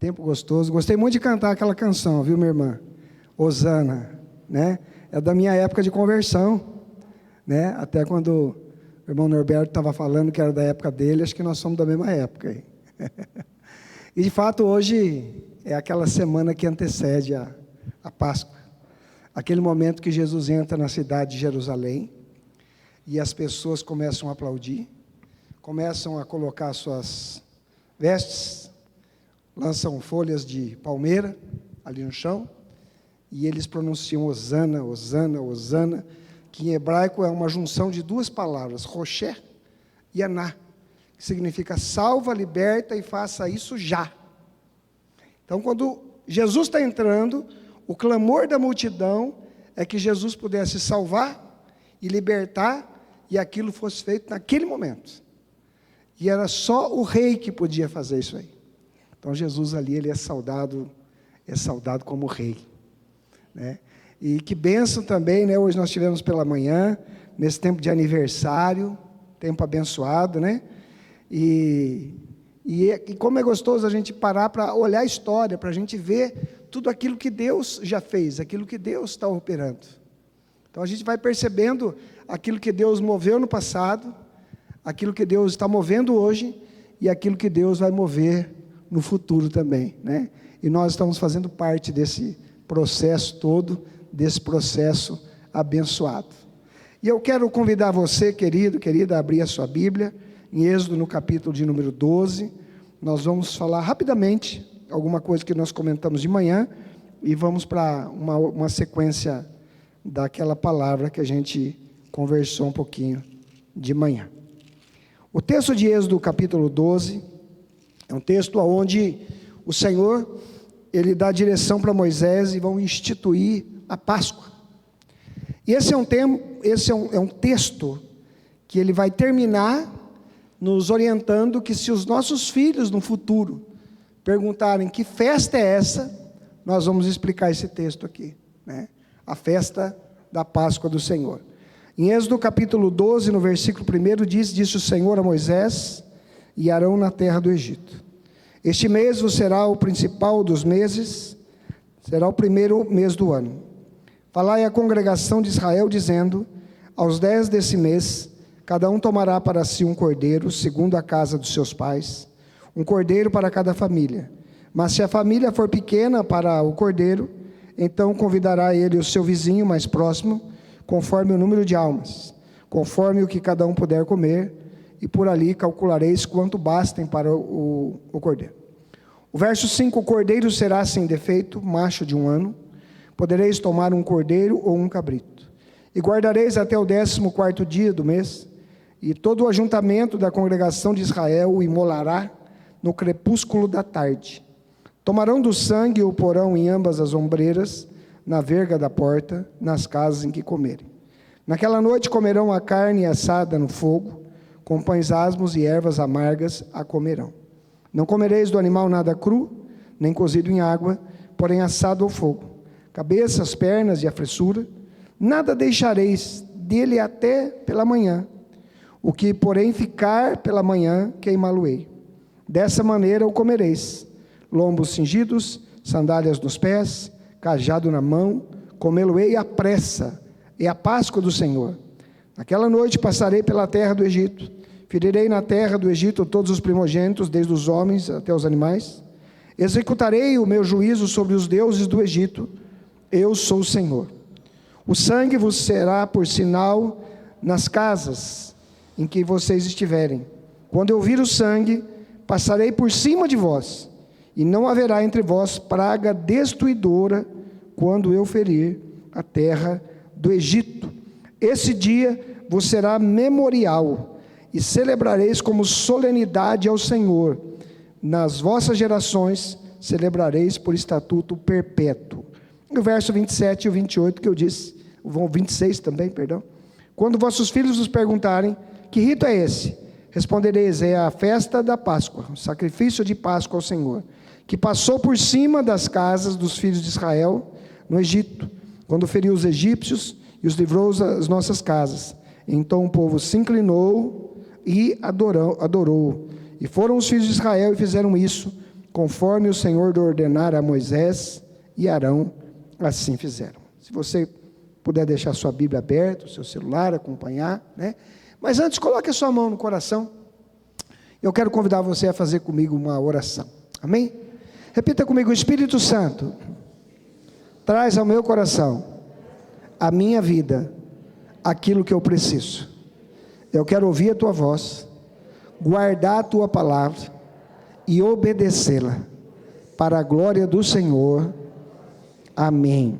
tempo gostoso. Gostei muito de cantar aquela canção, viu, minha irmã? Hosana, né? É da minha época de conversão, né? Até quando o irmão Norberto estava falando que era da época dele, acho que nós somos da mesma época aí. E de fato hoje é aquela semana que antecede a Páscoa. Aquele momento que Jesus entra na cidade de Jerusalém e as pessoas começam a aplaudir, começam a colocar suas vestes, lançam folhas de palmeira ali no chão, e eles pronunciam Hosana, Hosana, Hosana, que em hebraico é uma junção de duas palavras, Roché e Aná, que significa salva, liberta e faça isso já. Então, quando Jesus está entrando, o clamor da multidão é que Jesus pudesse salvar e libertar, e aquilo fosse feito naquele momento. E era só o rei que podia fazer isso aí. Então Jesus ali, ele é saudado como rei, né? E que bênção também, né? Hoje nós tivemos pela manhã, nesse tempo de aniversário, tempo abençoado, né? E como é gostoso a gente parar para olhar a história, para a gente ver tudo aquilo que Deus já fez, aquilo que Deus está operando. Então a gente vai percebendo aquilo que Deus moveu no passado, aquilo que Deus está movendo hoje e aquilo que Deus vai mover no futuro também, né? E nós estamos fazendo parte desse processo todo, desse processo abençoado. E eu quero convidar você, querido, querida, a abrir a sua Bíblia, em Êxodo, no capítulo de número 12, nós vamos falar rapidamente alguma coisa que nós comentamos de manhã, e vamos para uma sequência daquela palavra que a gente conversou um pouquinho de manhã. O texto de Êxodo, capítulo 12, é um texto onde o Senhor, ele dá direção para Moisés e vão instituir a Páscoa. E esse é um texto que ele vai terminar nos orientando que se os nossos filhos no futuro perguntarem que festa é essa, nós vamos explicar esse texto aqui, né? A festa da Páscoa do Senhor. Em Êxodo capítulo 12, no versículo 1 disse o Senhor a Moisés e Arão na terra do Egito: este mês vos será o principal dos meses, será o primeiro mês do ano. Falai à congregação de Israel, dizendo: aos 10 desse mês, cada um tomará para si um cordeiro, segundo a casa dos seus pais, um cordeiro para cada família. Mas se a família for pequena para o cordeiro, então convidará ele o seu vizinho mais próximo, conforme o número de almas, conforme o que cada um puder comer, e por ali calculareis quanto bastem para o cordeiro. O verso 5: o cordeiro será sem defeito, macho de 1 ano. Podereis tomar um cordeiro ou um cabrito. E guardareis até o 14º dia do mês, e todo o ajuntamento da congregação de Israel o imolará no crepúsculo da tarde. Tomarão do sangue e o porão em ambas as ombreiras, na verga da porta, nas casas em que comerem. Naquela noite comerão a carne assada no fogo, com pães asmos e ervas amargas a comerão. Não comereis do animal nada cru, nem cozido em água, porém assado ao fogo. Cabeças, pernas e a fressura, nada deixareis dele até pela manhã. O que, porém, ficar pela manhã, queimá-lo-ei. Dessa maneira o comereis: lombos cingidos, sandálias nos pés, cajado na mão, comê-lo-ei à pressa, é a Páscoa do Senhor. Naquela noite passarei pela terra do Egito, ferirei na terra do Egito todos os primogênitos, desde os homens até os animais. Executarei o meu juízo sobre os deuses do Egito, eu sou o Senhor. O sangue vos será por sinal nas casas em que vocês estiverem. Quando eu vir o sangue, passarei por cima de vós, e não haverá entre vós praga destruidora quando eu ferir a terra do Egito. Esse dia vos será memorial, e celebrareis como solenidade ao Senhor. Nas vossas gerações celebrareis por estatuto perpétuo. O verso 27 e o 28 que eu disse, o 26 também, perdão. Quando vossos filhos vos perguntarem: que rito é esse? Respondereis: é a festa da Páscoa, o sacrifício de Páscoa ao Senhor, que passou por cima das casas dos filhos de Israel no Egito, quando feriu os egípcios e os livrou das nossas casas. Então o povo se inclinou e adorou. E foram os filhos de Israel e fizeram isso, conforme o Senhor ordenara a Moisés e Arão, assim fizeram. Se você puder deixar sua Bíblia aberta, o seu celular, acompanhar, né? Mas antes, coloque a sua mão no coração. Eu quero convidar você a fazer comigo uma oração. Amém? Repita comigo: Espírito Santo, traz ao meu coração, a minha vida, aquilo que eu preciso. Eu quero ouvir a tua voz, guardar a tua palavra e obedecê-la, para a glória do Senhor. Amém.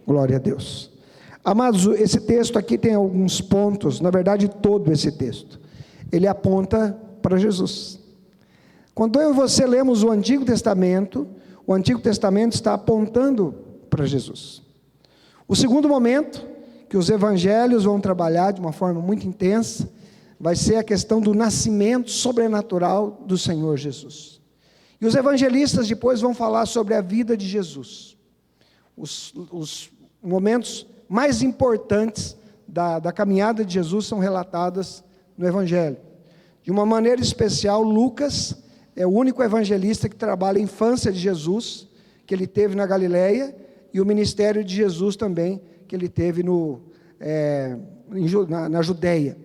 Glória a Deus. Amados, esse texto aqui tem alguns pontos, na verdade todo esse texto, ele aponta para Jesus. Quando eu e você lemos o Antigo Testamento está apontando para Jesus. O segundo momento, que os evangelhos vão trabalhar de uma forma muito intensa, vai ser a questão do nascimento sobrenatural do Senhor Jesus. E os evangelistas depois vão falar sobre a vida de Jesus. Os momentos mais importantes da caminhada de Jesus são relatados no Evangelho. De uma maneira especial, Lucas é o único evangelista que trabalha a infância de Jesus, que ele teve na Galileia, e o ministério de Jesus também, que ele teve na Judeia.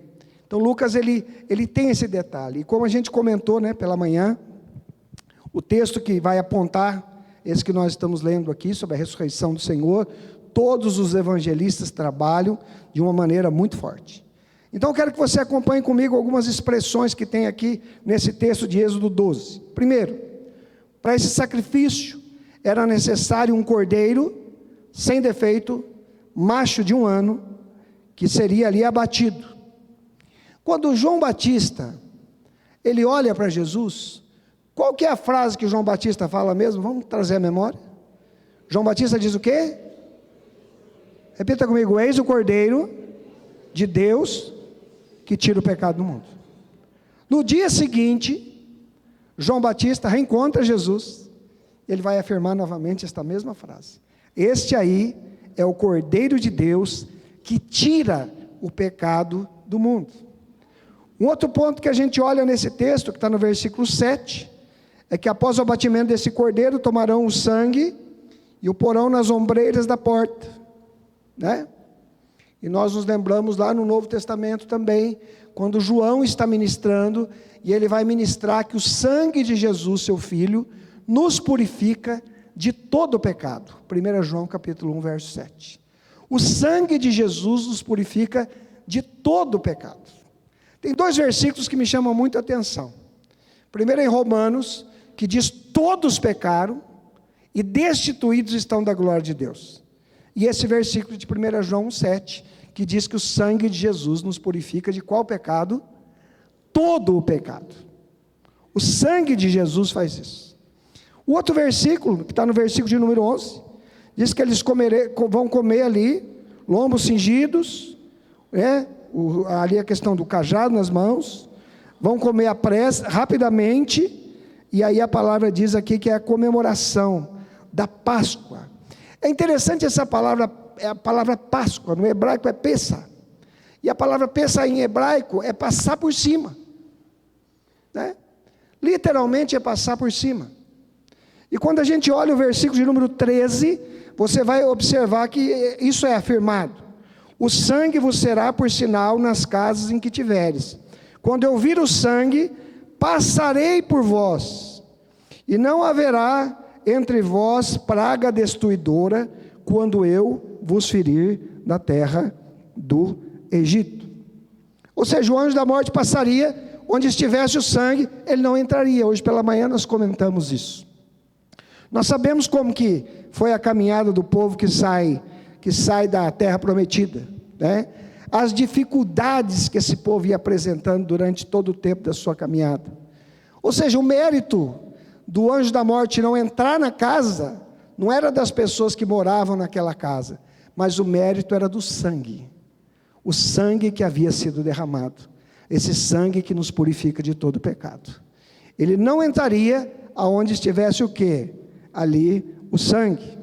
Então Lucas ele tem esse detalhe, e como a gente comentou, né, pela manhã, o texto que vai apontar, esse que nós estamos lendo aqui, sobre a ressurreição do Senhor, todos os evangelistas trabalham de uma maneira muito forte. Então eu quero que você acompanhe comigo algumas expressões que tem aqui nesse texto de Êxodo 12. Primeiro, para esse sacrifício era necessário um cordeiro sem defeito, macho de 1 ano, que seria ali abatido. Quando João Batista, ele olha para Jesus, qual que é a frase que João Batista fala mesmo? Vamos trazer a memória. João Batista diz o quê? Repita comigo: eis o Cordeiro de Deus que tira o pecado do mundo. No dia seguinte, João Batista reencontra Jesus, ele vai afirmar novamente esta mesma frase: este aí é o Cordeiro de Deus que tira o pecado do mundo. Um outro ponto que a gente olha nesse texto, que está no versículo 7, é que após o abatimento desse cordeiro, tomarão o sangue e o porão nas ombreiras da porta, né? E nós nos lembramos lá no Novo Testamento também, quando João está ministrando, e ele vai ministrar que o sangue de Jesus, seu Filho, nos purifica de todo o pecado. 1 João capítulo 1, verso 7. O sangue de Jesus nos purifica de todo o pecado. Tem 2 versículos que me chamam muito a atenção. Primeiro em Romanos, que diz: todos pecaram e destituídos estão da glória de Deus. E esse versículo de 1 João 1,7, que diz que o sangue de Jesus nos purifica de qual pecado? Todo o pecado. O sangue de Jesus faz isso. O outro versículo, que está no versículo de número 11, diz que eles vão comer ali, lombos cingidos, ali a questão do cajado nas mãos, vão comer à pressa, rapidamente, e aí a palavra diz aqui que é a comemoração da Páscoa. É interessante essa palavra, é a palavra Páscoa, no hebraico é Pessa, e a palavra Pessa em hebraico é passar por cima, né? Literalmente é passar por cima. E quando a gente olha o versículo de número 13, você vai observar que isso é afirmado: o sangue vos será por sinal nas casas em que tiveres. Quando eu vir o sangue, passarei por vós, e não haverá entre vós praga destruidora, quando eu vos ferir na terra do Egito. Ou seja, o anjo da morte passaria, onde estivesse o sangue, ele não entraria. Hoje pela manhã nós comentamos isso. Nós sabemos como que foi a caminhada do povo que sai da terra prometida, né? As dificuldades que esse povo ia apresentando durante todo o tempo da sua caminhada. Ou seja, o mérito do anjo da morte não entrar na casa, não era das pessoas que moravam naquela casa, mas o mérito era do sangue. O sangue que havia sido derramado. Esse sangue que nos purifica de todo pecado. Ele não entraria aonde estivesse o quê? Ali o sangue.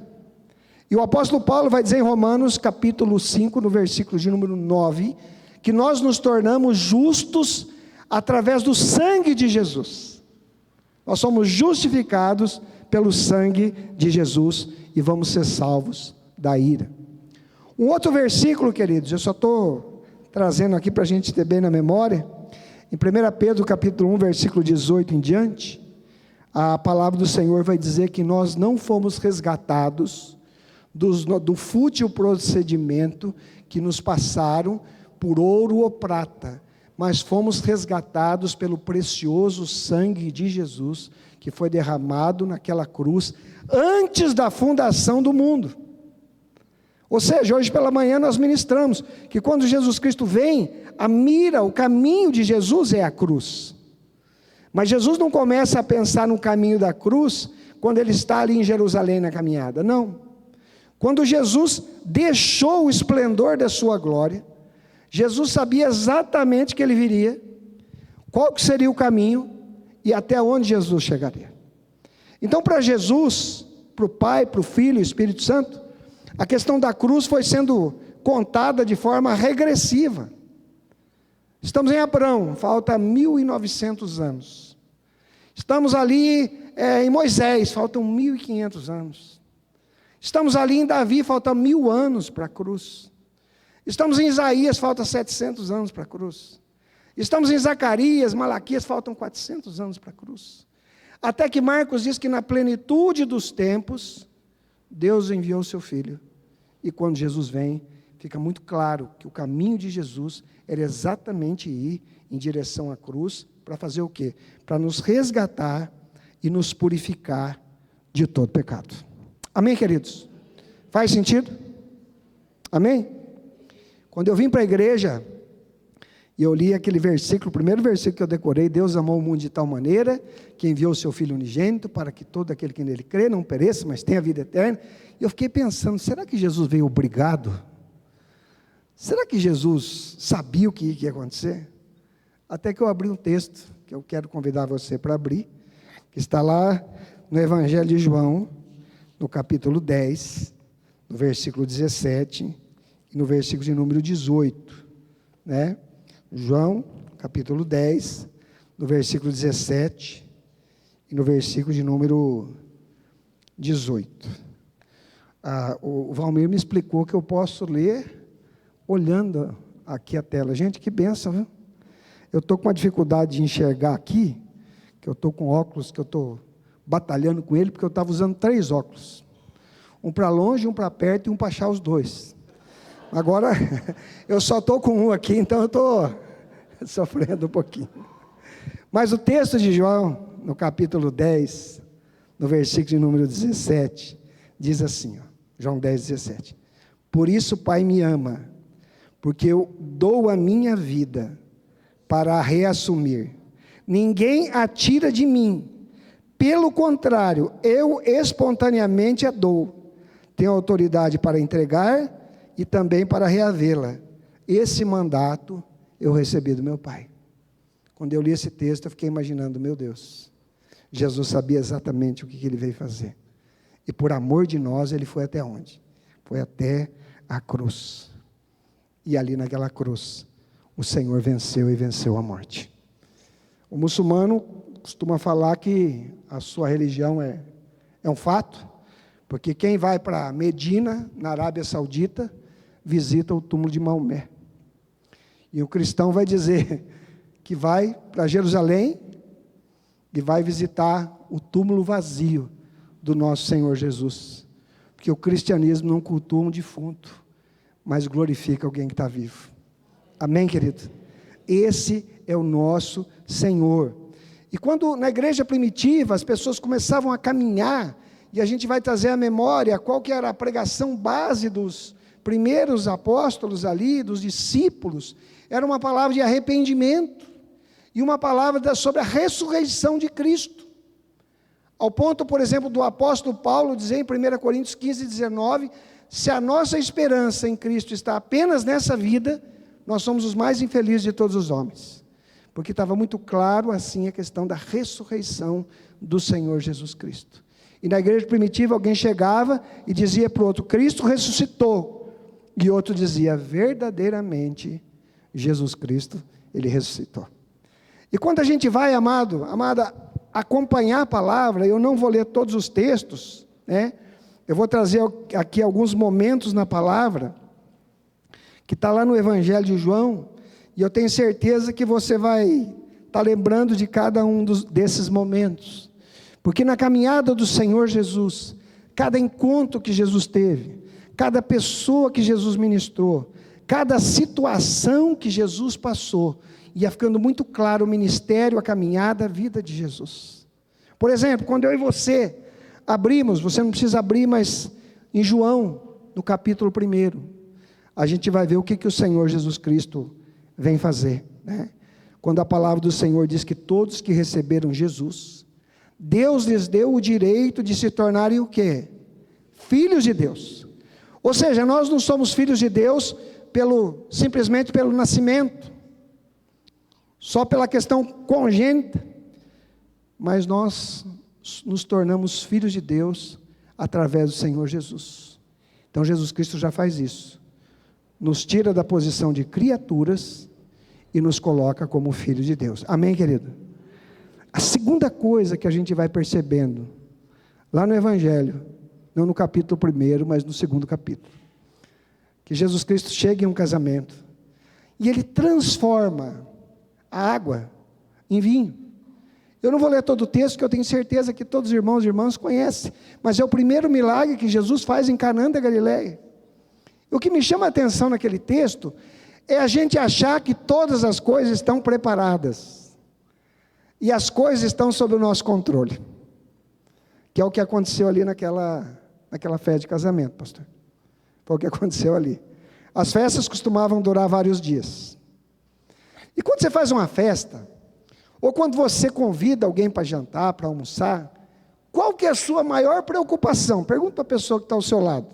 E o apóstolo Paulo vai dizer em Romanos capítulo 5, no versículo de número 9, que nós nos tornamos justos através do sangue de Jesus. Nós somos justificados pelo sangue de Jesus e vamos ser salvos da ira. Um outro versículo, queridos, eu só estou trazendo aqui para a gente ter bem na memória, em 1 Pedro capítulo 1, versículo 18 em diante, a palavra do Senhor vai dizer que nós não fomos resgatados do fútil procedimento que nos passaram por ouro ou prata, mas fomos resgatados pelo precioso sangue de Jesus, que foi derramado naquela cruz, antes da fundação do mundo. Ou seja, hoje pela manhã nós ministramos, que quando Jesus Cristo vem, a mira, o caminho de Jesus é a cruz. Mas Jesus não começa a pensar no caminho da cruz, quando ele está ali em Jerusalém na caminhada, não. Quando Jesus deixou o esplendor da sua glória, Jesus sabia exatamente que ele viria, qual que seria o caminho e até onde Jesus chegaria. Então, para Jesus, para o Pai, para o Filho e o Espírito Santo, a questão da cruz foi sendo contada de forma regressiva. Estamos em Abraão, falta 1900 anos. Estamos ali em Moisés, faltam 1500 anos. Estamos ali em Davi, falta 1000 anos para a cruz. Estamos em Isaías, falta 700 anos para a cruz. Estamos em Zacarias, Malaquias, faltam 400 anos para a cruz. Até que Marcos diz que na plenitude dos tempos, Deus enviou o seu Filho. E quando Jesus vem, fica muito claro que o caminho de Jesus era exatamente ir em direção à cruz, para fazer o quê? Para nos resgatar e nos purificar de todo pecado. Amém, queridos? Faz sentido? Amém? Quando eu vim para a igreja, e eu li aquele versículo, o primeiro versículo que eu decorei: Deus amou o mundo de tal maneira, que enviou o seu Filho unigênito, para que todo aquele que nele crê não pereça, mas tenha vida eterna. E eu fiquei pensando, será que Jesus veio obrigado? Será que Jesus sabia o que ia acontecer? Até que eu abri um texto, que eu quero convidar você para abrir, que está lá no Evangelho de João, no capítulo 10, no versículo 17, e no versículo de número 18, né? João, capítulo 10, no versículo 17, e no versículo de número 18. O Valmir me explicou que eu posso ler olhando aqui a tela. Gente, que bênção, viu? Eu estou com uma dificuldade de enxergar aqui, que eu estou com óculos, que eu estou batalhando com ele, porque eu estava usando 3 óculos. Um para longe, um para perto e um para achar os 2. Agora, eu só estou com um aqui, então eu estou sofrendo um pouquinho. Mas o texto de João, no capítulo 10, no versículo de número 17, diz assim, ó, João 10, 17. Por isso o Pai me ama, porque eu dou a minha vida para a reassumir. Ninguém a tira de mim. Pelo contrário, eu espontaneamente a dou. Tenho autoridade para entregar e também para reavê-la. Esse mandato eu recebi do meu Pai. Quando eu li esse texto, eu fiquei imaginando, meu Deus, Jesus sabia exatamente o que ele veio fazer. E por amor de nós, ele foi até onde? Foi até a cruz. E ali naquela cruz, o Senhor venceu e venceu a morte. O muçulmano costuma falar que a sua religião é um fato, porque quem vai para Medina, na Arábia Saudita, visita o túmulo de Maomé. E o cristão vai dizer que vai para Jerusalém e vai visitar o túmulo vazio do nosso Senhor Jesus. Porque o cristianismo não cultua um defunto, mas glorifica alguém que está vivo. Amém, querido? Esse é o nosso Senhor. E quando na igreja primitiva as pessoas começavam a caminhar, e a gente vai trazer à memória qual que era a pregação base dos primeiros apóstolos ali, dos discípulos, era uma palavra de arrependimento, e uma palavra sobre a ressurreição de Cristo. Ao ponto, por exemplo, do apóstolo Paulo dizer em 1 Coríntios 15, 19, se a nossa esperança em Cristo está apenas nessa vida, nós somos os mais infelizes de todos os homens. Porque estava muito claro assim a questão da ressurreição do Senhor Jesus Cristo. E na igreja primitiva alguém chegava e dizia para o outro, Cristo ressuscitou. E outro dizia, verdadeiramente, Jesus Cristo, ele ressuscitou. E quando a gente vai, amada, acompanhar a palavra, eu não vou ler todos os textos, né? Eu vou trazer aqui alguns momentos na palavra, que está lá no Evangelho de João, e eu tenho certeza que você vai estar lembrando de cada um desses momentos, porque na caminhada do Senhor Jesus, cada encontro que Jesus teve, cada pessoa que Jesus ministrou, cada situação que Jesus passou, ia ficando muito claro o ministério, a caminhada, a vida de Jesus. Por exemplo, quando eu e você abrimos, você não precisa abrir, mas em João, no capítulo 1, a gente vai ver o que o Senhor Jesus Cristo vem fazer, né? Quando a palavra do Senhor diz que todos que receberam Jesus, Deus lhes deu o direito de se tornarem o quê? Filhos de Deus. Ou seja, nós não somos filhos de Deus simplesmente pelo nascimento, só pela questão congênita, mas nós nos tornamos filhos de Deus através do Senhor Jesus. Então Jesus Cristo já faz isso, nos tira da posição de criaturas e nos coloca como filhos de Deus. Amém, querido? A segunda coisa que a gente vai percebendo lá no Evangelho, não no capítulo 1, mas no 2º capítulo, que Jesus Cristo chega em um casamento e Ele transforma a água em vinho. Eu não vou ler todo o texto, porque eu tenho certeza que todos os irmãos e irmãs conhecem, mas é o primeiro milagre que Jesus faz em Canaã da Galileia. O que me chama a atenção naquele texto é a gente achar que todas as coisas estão preparadas e as coisas estão sob o nosso controle, que é o que aconteceu ali naquela festa de casamento, pastor. Foi o que aconteceu ali. As festas costumavam durar vários dias. E quando você faz uma festa, ou quando você convida alguém para jantar, para almoçar, qual que é a sua maior preocupação? Pergunta para a pessoa que está ao seu lado.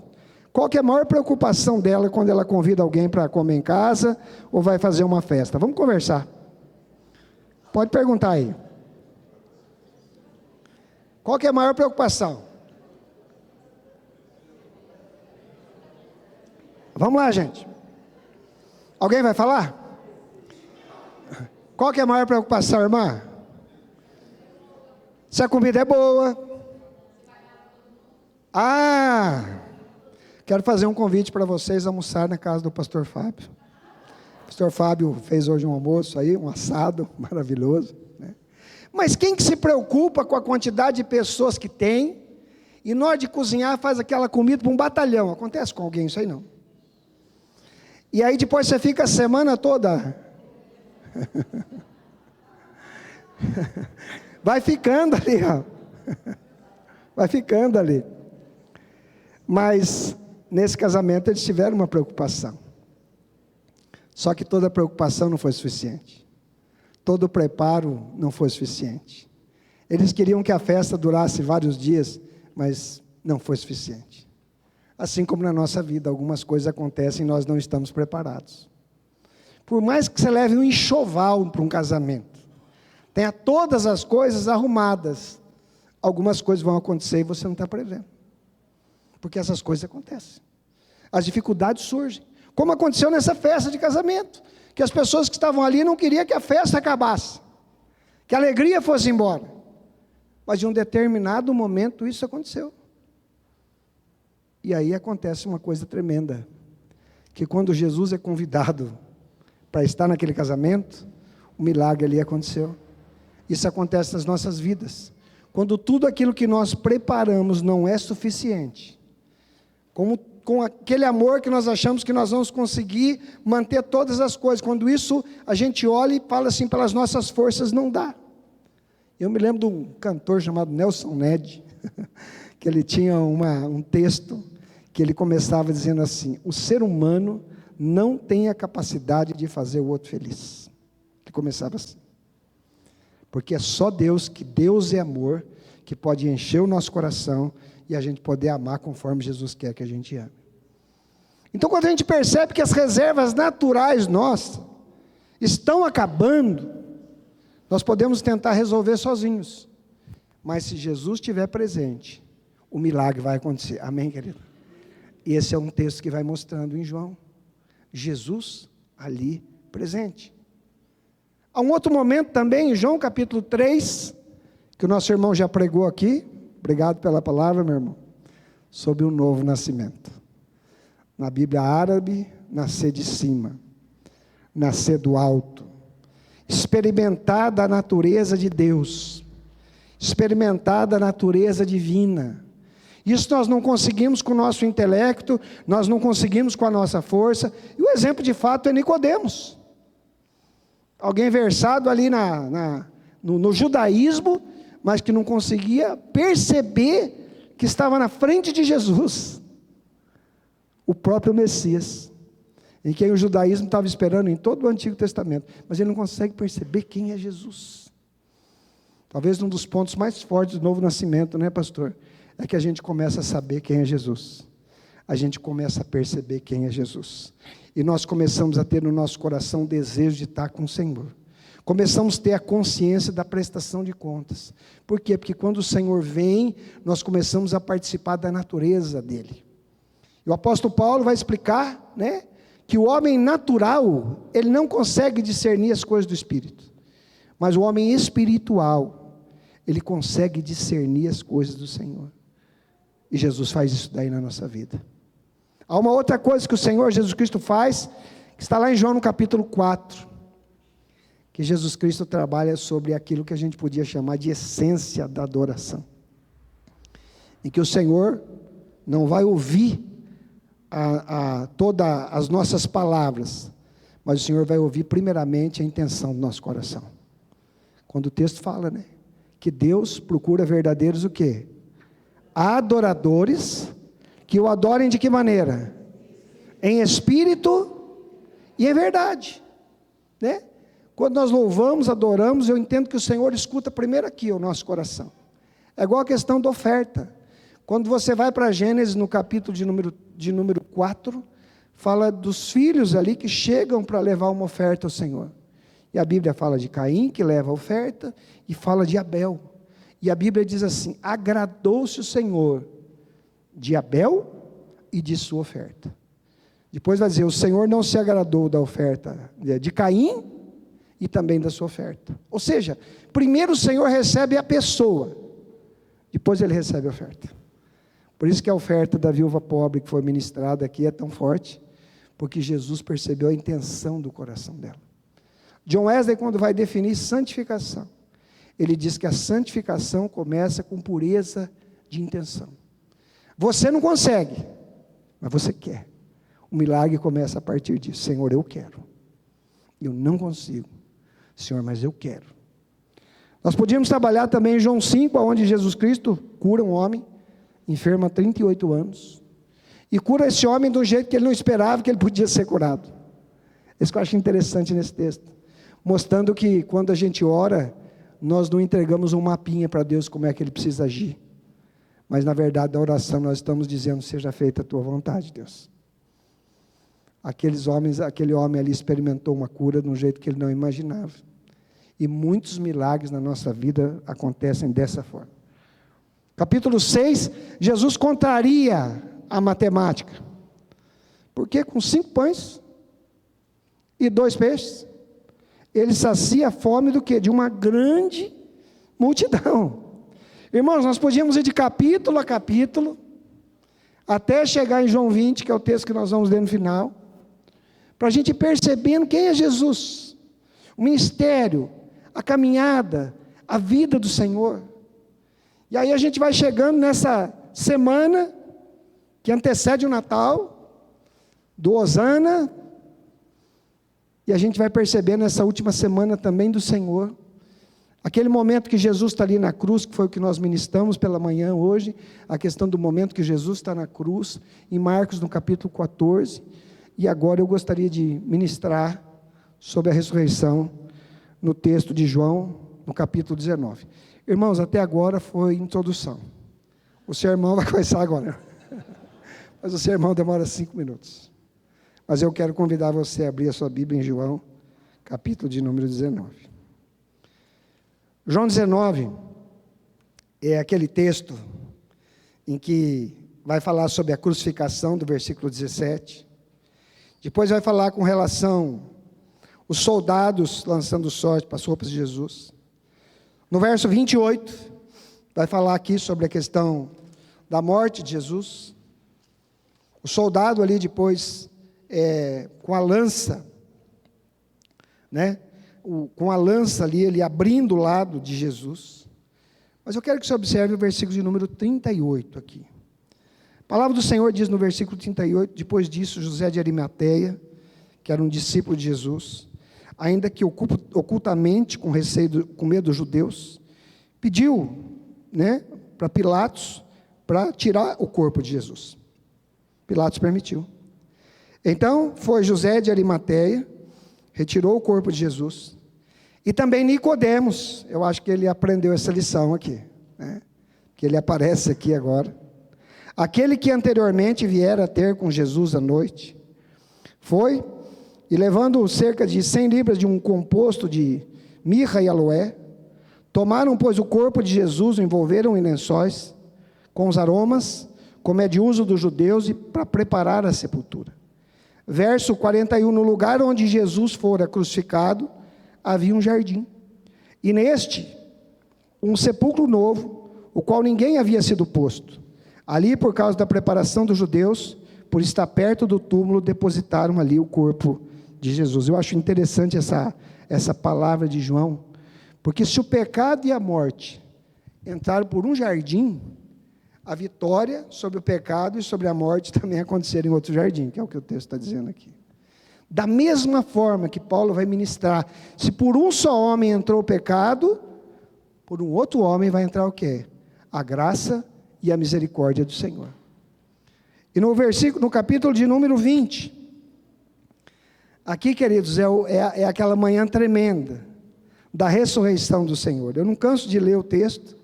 Qual que é a maior preocupação dela quando ela convida alguém para comer em casa, ou vai fazer uma festa? Vamos conversar. Pode perguntar aí. Qual que é a maior preocupação? Vamos lá, gente. Alguém vai falar? Qual que é a maior preocupação, irmã? Se a comida é boa. Quero fazer um convite para vocês almoçar na casa do pastor Fábio. O pastor Fábio fez hoje um almoço aí, um assado maravilhoso, né? Mas quem que se preocupa com a quantidade de pessoas que tem, e na hora de cozinhar faz aquela comida para um batalhão? Acontece com alguém isso aí não? E aí depois você fica a semana toda... vai ficando ali, ó. Vai ficando ali. Mas nesse casamento eles tiveram uma preocupação. Só que toda a preocupação não foi suficiente. Todo o preparo não foi suficiente. Eles queriam que a festa durasse vários dias, mas não foi suficiente. Assim como na nossa vida, algumas coisas acontecem e nós não estamos preparados. Por mais que você leve um enxoval para um casamento, tenha todas as coisas arrumadas, algumas coisas vão acontecer e você não está prevendo. Porque essas coisas acontecem. As dificuldades surgem. Como aconteceu nessa festa de casamento, que as pessoas que estavam ali não queriam que a festa acabasse, que a alegria fosse embora. Mas em um determinado momento isso aconteceu. E aí acontece uma coisa tremenda, que quando Jesus é convidado para estar naquele casamento, o milagre ali aconteceu. Isso acontece nas nossas vidas. Quando tudo aquilo que nós preparamos não é suficiente, com aquele amor que nós achamos que nós vamos conseguir manter todas as coisas, quando isso a gente olha e fala assim, pelas nossas forças não dá. Eu me lembro de um cantor chamado Nelson Ned, que ele tinha um texto, que ele começava dizendo assim: o ser humano não tem a capacidade de fazer o outro feliz. Ele começava assim. Porque é só Deus, que Deus é amor, que pode encher o nosso coração e a gente poder amar conforme Jesus quer que a gente ame. Então, quando a gente percebe que as reservas naturais nossas estão acabando, nós podemos tentar resolver sozinhos. Mas se Jesus estiver presente, o milagre vai acontecer. Amém, querido? E esse é um texto que vai mostrando em João. Jesus ali presente. Há um outro momento também, em João capítulo 3, que que o nosso irmão já pregou aqui, obrigado pela palavra, meu irmão, sobre o novo nascimento. Na Bíblia árabe, nascer de cima, nascer do alto, experimentar da natureza de Deus, experimentar da natureza divina. Isso nós não conseguimos com o nosso intelecto, nós não conseguimos com a nossa força, e o exemplo de fato é Nicodemos. Alguém versado ali no judaísmo, mas que não conseguia perceber que estava na frente de Jesus, o próprio Messias, em quem o judaísmo estava esperando em todo o Antigo Testamento, mas ele não consegue perceber quem é Jesus. Talvez um dos pontos mais fortes do novo nascimento, né, pastor? É que a gente começa a saber quem é Jesus, a gente começa a perceber quem é Jesus, e nós começamos a ter no nosso coração o desejo de estar com o Senhor, começamos a ter a consciência da prestação de contas. Por quê? Porque quando o Senhor vem, nós começamos a participar da natureza dele. E o apóstolo Paulo vai explicar, né, que o homem natural, ele não consegue discernir as coisas do Espírito, mas o homem espiritual, ele consegue discernir as coisas do Senhor. E Jesus faz isso daí na nossa vida. Há uma outra coisa que o Senhor Jesus Cristo faz, que está lá em João no capítulo 4, que Jesus Cristo trabalha sobre aquilo que a gente podia chamar de essência da adoração, em que o Senhor não vai ouvir todas as nossas palavras, mas o Senhor vai ouvir primeiramente a intenção do nosso coração. Quando o texto fala, né, que Deus procura verdadeiros o quê? Adoradores, que o adorem de que maneira? Em espírito e em verdade, né? Quando nós louvamos, adoramos, eu entendo que o Senhor escuta primeiro aqui o nosso coração. É igual a questão da oferta. Quando você vai para Gênesis, no capítulo de número 4, fala dos filhos ali que chegam para levar uma oferta ao Senhor. E a Bíblia fala de Caim, que leva a oferta, e fala de Abel. E a Bíblia diz assim: agradou-se o Senhor de Abel e de sua oferta. Depois vai dizer: o Senhor não se agradou da oferta de Caim e também da sua oferta. Ou seja, primeiro o Senhor recebe a pessoa, depois ele recebe a oferta. Por isso que a oferta da viúva pobre que foi ministrada aqui é tão forte, porque Jesus percebeu a intenção do coração dela. John Wesley, quando vai definir santificação, ele diz que a santificação começa com pureza de intenção. Você não consegue, mas você quer. O milagre começa a partir disso. Senhor, eu quero. Eu não consigo. Senhor, mas eu quero. Nós podíamos trabalhar também em João 5, onde Jesus Cristo cura um homem enfermo há 38 anos. E cura esse homem de um jeito que ele não esperava que ele podia ser curado. Isso que eu acho interessante nesse texto. Mostrando que quando a gente ora, nós não entregamos um mapinha para Deus como é que ele precisa agir. Mas na verdade, na oração nós estamos dizendo: seja feita a tua vontade, Deus. Aquele homem ali experimentou uma cura de um jeito que ele não imaginava. E muitos milagres na nossa vida acontecem dessa forma. Capítulo 6, Jesus contraria a matemática. Porque com 5 pães e 2 peixes, ele sacia a fome do quê? De uma grande multidão. Irmãos, nós podíamos ir de capítulo a capítulo, até chegar em João 20, que é o texto que nós vamos ler no final, para a gente ir percebendo quem é Jesus, o ministério, a caminhada, a vida do Senhor. E aí a gente vai chegando nessa semana que antecede o Natal, do Hosana, e a gente vai perceber nessa última semana também do Senhor, aquele momento que Jesus está ali na cruz, que foi o que nós ministramos pela manhã hoje, a questão do momento que Jesus está na cruz, em Marcos no capítulo 14, e agora eu gostaria de ministrar sobre a ressurreição no texto de João, no capítulo 19. Irmãos, até agora foi introdução. O sermão vai começar agora. Mas o sermão demora 5 minutos. Mas eu quero convidar você a abrir a sua Bíblia em João, capítulo de número 19. João 19 é aquele texto em que vai falar sobre a crucificação, do versículo 17. Depois vai falar com relação os soldados lançando sorte para as roupas de Jesus. No verso 28, vai falar aqui sobre a questão da morte de Jesus. O soldado ali depois, com a lança, né? Com a lança ali, ele abrindo o lado de Jesus. Mas eu quero que você observe o versículo de número 38 aqui. A palavra do Senhor diz no versículo 38, depois disso, José de Arimateia, que era um discípulo de Jesus, ainda que ocultamente, com receio, com medo dos judeus, pediu, né, para Pilatos, para tirar o corpo de Jesus. Pilatos permitiu. Então, foi José de Arimateia, retirou o corpo de Jesus, e também Nicodemos, eu acho que ele aprendeu essa lição aqui, né, que ele aparece aqui agora. Aquele que anteriormente viera a ter com Jesus à noite, foi, e levando cerca de 100 libras de um composto de mirra e aloé, tomaram, pois, o corpo de Jesus, o envolveram em lençóis, com os aromas, como é de uso dos judeus, e para preparar a sepultura. Verso 41, no lugar onde Jesus fora crucificado, havia um jardim, e neste, um sepulcro novo, o qual ninguém havia sido posto. Ali, por causa da preparação dos judeus, por estar perto do túmulo, depositaram ali o corpo de Jesus. Eu acho interessante essa palavra de João, porque se o pecado e a morte entraram por um jardim, a vitória sobre o pecado e sobre a morte também aconteceram em outro jardim, que é o que o texto está dizendo aqui. Da mesma forma que Paulo vai ministrar, se por um só homem entrou o pecado, por um outro homem vai entrar o quê? A graça e a misericórdia do Senhor. E no capítulo de número 20, aqui, queridos, é aquela manhã tremenda da ressurreição do Senhor. Eu não canso de ler o texto,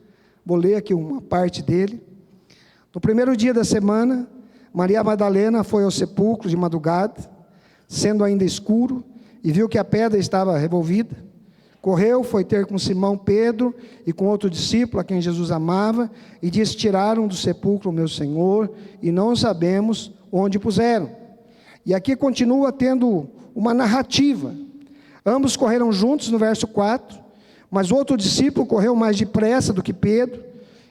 vou ler aqui uma parte dele. No primeiro dia da semana, Maria Madalena foi ao sepulcro de madrugada, sendo ainda escuro, e viu que a pedra estava revolvida. Correu, foi ter com Simão Pedro e com outro discípulo, a quem Jesus amava, e disse: tiraram do sepulcro o meu Senhor, e não sabemos onde puseram. E aqui continua tendo uma narrativa. Ambos correram juntos, no verso 4, mas o outro discípulo correu mais depressa do que Pedro,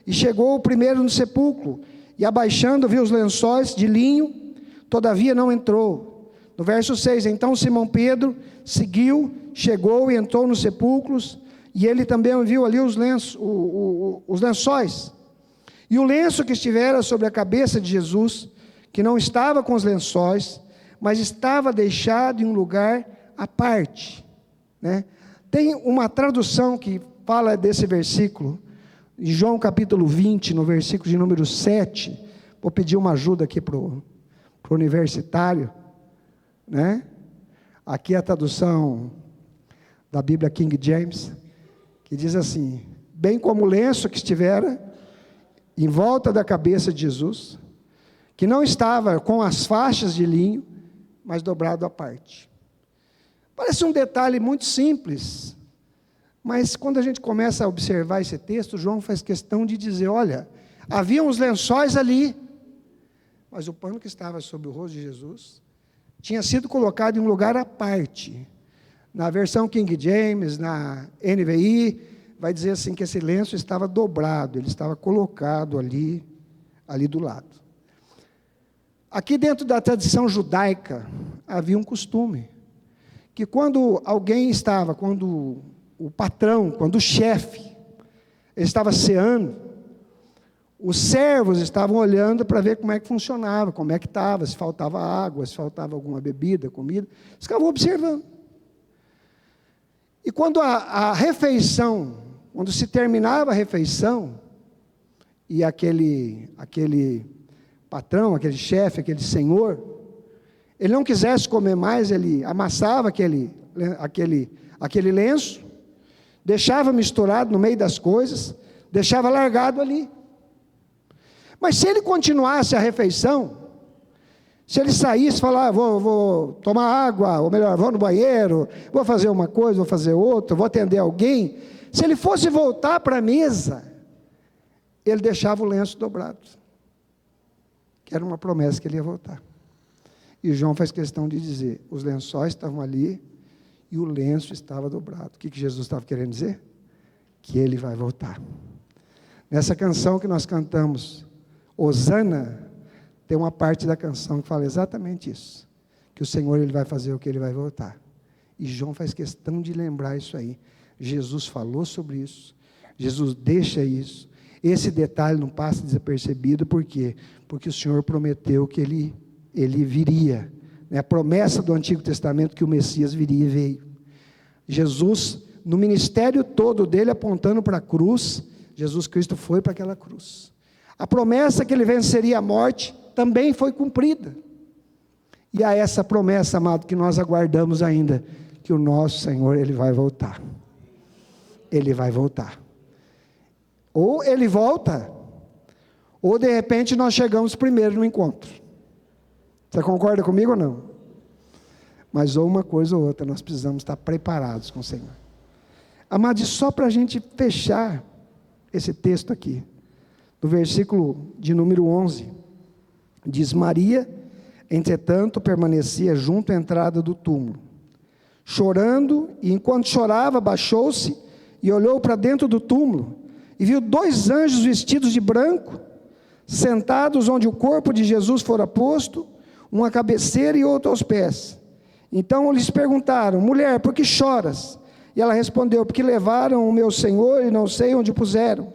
e chegou o primeiro no sepulcro, e abaixando viu os lençóis de linho, todavia não entrou. No verso 6, então Simão Pedro seguiu, chegou e entrou nos sepulcros, e ele também viu ali os lençóis. E o lenço que estivera sobre a cabeça de Jesus, que não estava com os lençóis, mas estava deixado em um lugar à parte, né? Tem uma tradução que fala desse versículo, em João capítulo 20, no versículo de número 7, vou pedir uma ajuda aqui para o universitário, né? Aqui a tradução da Bíblia King James, que diz assim: bem como o lenço que estivera em volta da cabeça de Jesus, que não estava com as faixas de linho, mas dobrado à parte. Parece um detalhe muito simples, mas quando a gente começa a observar esse texto, João faz questão de dizer: olha, havia uns lençóis ali, mas o pano que estava sobre o rosto de Jesus tinha sido colocado em um lugar à parte. Na versão King James, na NVI, vai dizer assim que esse lenço estava dobrado, ele estava colocado ali do lado. Aqui dentro da tradição judaica, havia um costume, que quando o patrão, quando o chefe, ele estava ceando, os servos estavam olhando para ver como é que funcionava, como é que estava, se faltava água, se faltava alguma bebida, comida, eles ficavam observando. E quando a refeição, quando se terminava a refeição, e aquele patrão, aquele chefe, aquele senhor, ele não quisesse comer mais, ele amassava aquele lenço, deixava misturado no meio das coisas, deixava largado ali. Mas se ele continuasse a refeição, se ele saísse e falar: vou tomar água, ou melhor, vou no banheiro, vou fazer uma coisa, vou fazer outra, vou atender alguém, se ele fosse voltar para a mesa, ele deixava o lenço dobrado, que era uma promessa que ele ia voltar. E João faz questão de dizer: os lençóis estavam ali e o lenço estava dobrado. O que Jesus estava querendo dizer? Que ele vai voltar. Nessa canção que nós cantamos, Hosana, tem uma parte da canção que fala exatamente isso, que o Senhor ele vai fazer o que ele vai voltar. E João faz questão de lembrar isso aí. Jesus falou sobre isso, Jesus deixa isso. Esse detalhe não passa desapercebido, por quê? Porque o Senhor prometeu que ele viria. A promessa do Antigo Testamento que o Messias viria e veio. Jesus, no ministério todo dele, apontando para a cruz, Jesus Cristo foi para aquela cruz. A promessa que ele venceria a morte também foi cumprida. E a essa promessa, amado, que nós aguardamos ainda, que o nosso Senhor, ele vai voltar. Ele vai voltar. Ou ele volta, ou de repente nós chegamos primeiro no encontro. Você concorda comigo ou não? Mas ou uma coisa ou outra, nós precisamos estar preparados com o Senhor. Amado, e só para a gente fechar esse texto aqui, no versículo de número 11, diz: Maria, entretanto, permanecia junto à entrada do túmulo, chorando, e enquanto chorava, baixou-se e olhou para dentro do túmulo, e viu 2 anjos vestidos de branco, sentados onde o corpo de Jesus fora posto, um à cabeceira e outro aos pés. Então lhes perguntaram: mulher, por que choras? E ela respondeu: porque levaram o meu Senhor e não sei onde o puseram.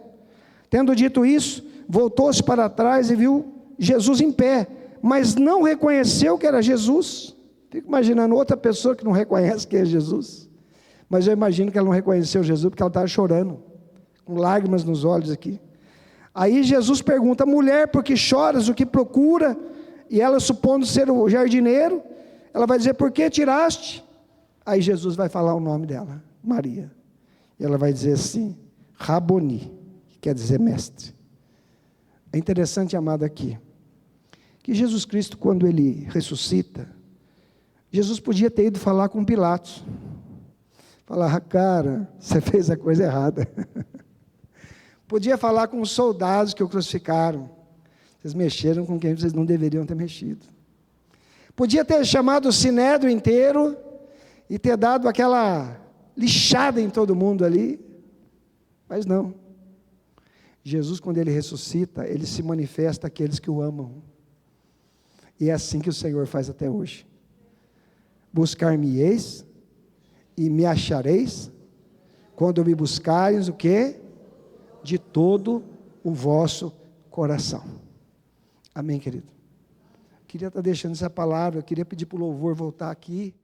Tendo dito isso, voltou-se para trás e viu Jesus em pé, mas não reconheceu que era Jesus. Fico imaginando outra pessoa que não reconhece que é Jesus, mas eu imagino que ela não reconheceu Jesus porque ela estava chorando, com lágrimas nos olhos aqui. Aí Jesus pergunta: mulher, por que choras? O que procura? E ela, supondo ser o jardineiro, ela vai dizer: por que tiraste? Aí Jesus vai falar o nome dela, Maria, e ela vai dizer assim: Raboni, que quer dizer mestre. É interessante, amado, aqui, que Jesus Cristo, quando ele ressuscita, Jesus podia ter ido falar com Pilatos, falar: cara, você fez a coisa errada. Podia falar com os soldados que o crucificaram: vocês mexeram com quem vocês não deveriam ter mexido. Podia ter chamado o sinédrio inteiro e ter dado aquela lixada em todo mundo ali, mas não. Jesus, quando ele ressuscita, ele se manifesta àqueles que o amam, e é assim que o Senhor faz até hoje. Buscar-me-eis e me achareis, quando me buscareis o quê? De todo o vosso coração. Amém, querido? Queria estar deixando essa palavra, eu queria pedir para o louvor voltar aqui.